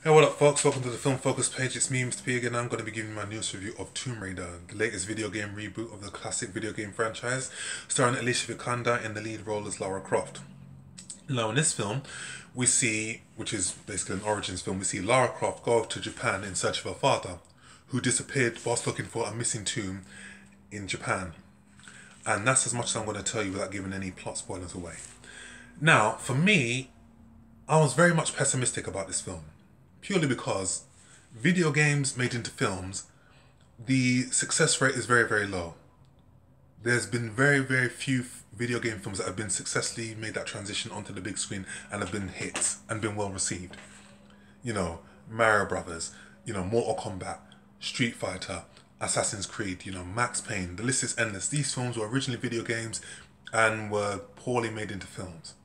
Hey, what up folks, welcome to the Film Focus page. It's me, Mr. P again. I'm going to be giving my news review of Tomb Raider, the latest video game reboot of the classic video game franchise, starring Alicia Valkander in the lead role as Lara Croft. Now in this film, we see, which is basically an origins film, we see Lara Croft go to Japan in search of her father, who disappeared whilst looking for a missing tomb in Japan. And that's as much as I'm going to tell you without giving any plot spoilers away. Now, for me, I was very much pessimistic about this film. Purely because video games made into films, the success rate is very, very low. There's been very, very few video game films that have been successfully made that transition onto the big screen and have been hits and been well received. You know, Mario Brothers, Mortal Kombat, Street Fighter, Assassin's Creed, Max Payne, the list is endless. These films were originally video games and were poorly made into films.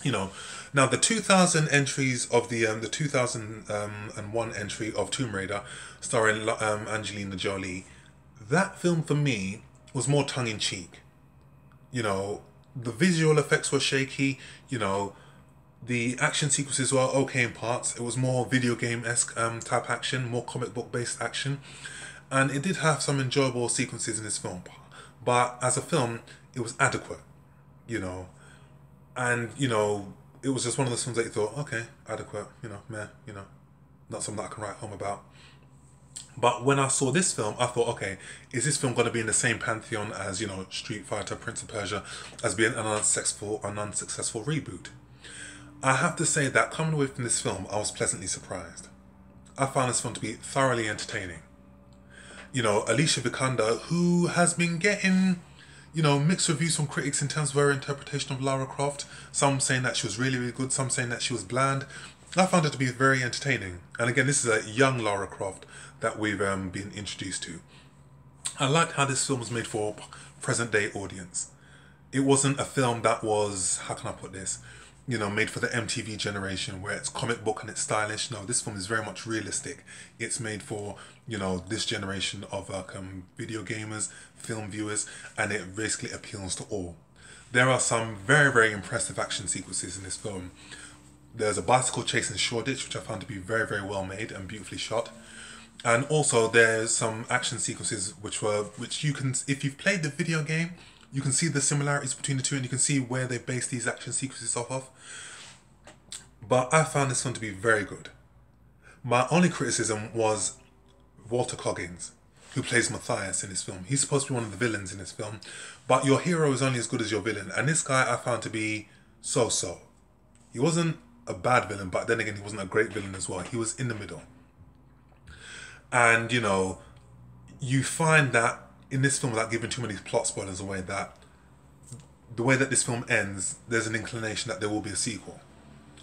Now the 2000 entries of the 2001 entry of Tomb Raider, starring Angelina Jolie, that film for me was more tongue in cheek. The visual effects were shaky. The action sequences were okay in parts. It was more video game-esque type action, more comic book based action, and it did have some enjoyable sequences in this film. But as a film, it was adequate. You know and it was just one of those films that you thought, okay, adequate, meh, not something that I can write home about. But when I saw this film, I thought, okay, is this film going to be in the same pantheon as Street Fighter, Prince of Persia, as being an unsuccessful reboot? I have to say that coming away from this film, I was pleasantly surprised. I found this film to be thoroughly entertaining. Alicia Vikander, who has been getting mixed reviews from critics in terms of her interpretation of Lara Croft. Some saying that she was really, really good, some saying that she was bland. I found it to be very entertaining. And again, this is a young Lara Croft that we've been introduced to. I liked how this film was made for a present day audience. It wasn't a film that was, how can I put this, made for the MTV generation where it's comic book and it's stylish. No, this film is very much realistic. It's made for, this generation of video gamers, film viewers, and it basically appeals to all. There are some very, very impressive action sequences in this film. There's a bicycle chase in Shoreditch, which I found to be very, very well made and beautifully shot. And also there's some action sequences which you can, if you've played the video game, you can see the similarities between the two and you can see where they base these action sequences off of. But I found this one to be very good. My only criticism was Walton Coggins, who plays Matthias in this film. He's supposed to be one of the villains in this film, but your hero is only as good as your villain. And this guy I found to be so-so. He wasn't a bad villain, but then again, he wasn't a great villain as well. He was in the middle. And, you find that in this film, without giving too many plot spoilers away, that the way that this film ends, there's an inclination that there will be a sequel.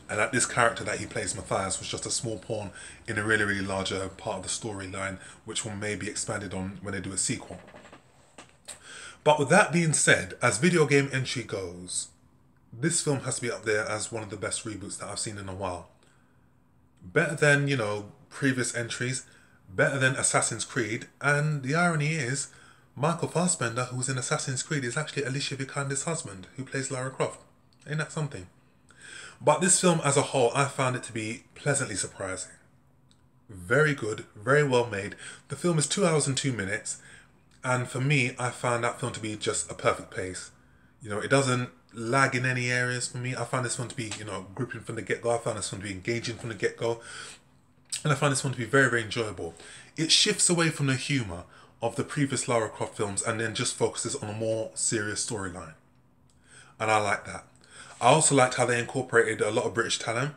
And that this character that he plays, Matthias, was just a small pawn in a really, really larger part of the storyline, which will maybe be expanded on when they do a sequel. But with that being said, as video game entry goes, this film has to be up there as one of the best reboots that I've seen in a while. Better than, previous entries, better than Assassin's Creed, and the irony is, Michael Fassbender, who was in Assassin's Creed, is actually Alicia Vikander's husband, who plays Lara Croft. Ain't that something? But this film as a whole, I found it to be pleasantly surprising. Very good, very well made. The film is 2 hours and 2 minutes, and for me, I found that film to be just a perfect pace. It doesn't lag in any areas for me. I found this one to be, gripping from the get-go. I found this one to be engaging from the get-go. And I found this one to be very, very enjoyable. It shifts away from the humour of the previous Lara Croft films and then just focuses on a more serious storyline. And I like that. I also liked how they incorporated a lot of British talent.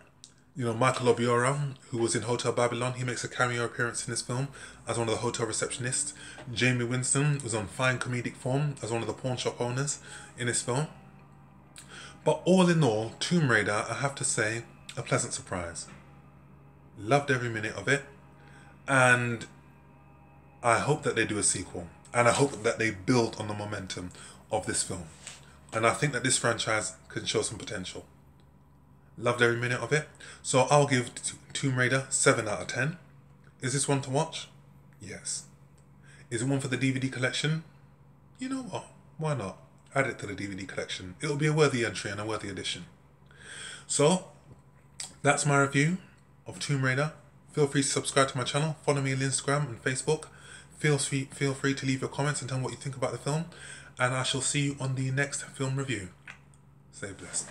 Michael Obiora, who was in Hotel Babylon, he makes a cameo appearance in this film as one of the hotel receptionists. Jamie Winston was on fine comedic form as one of the pawn shop owners in this film. But all in all, Tomb Raider, I have to say, a pleasant surprise. Loved every minute of it. And I hope that they do a sequel. And I hope that they build on the momentum of this film. And I think that this franchise can show some potential. Loved every minute of it. So I'll give Tomb Raider 7 out of 10. Is this one to watch? Yes. Is it one for the DVD collection? You know what? Why not? Add it to the DVD collection. It'll be a worthy entry and a worthy addition. So, that's my review of Tomb Raider. Feel free to subscribe to my channel, follow me on Instagram and Facebook. Feel free to leave your comments and tell me what you think about the film. And I shall see you on the next film review. Stay blessed.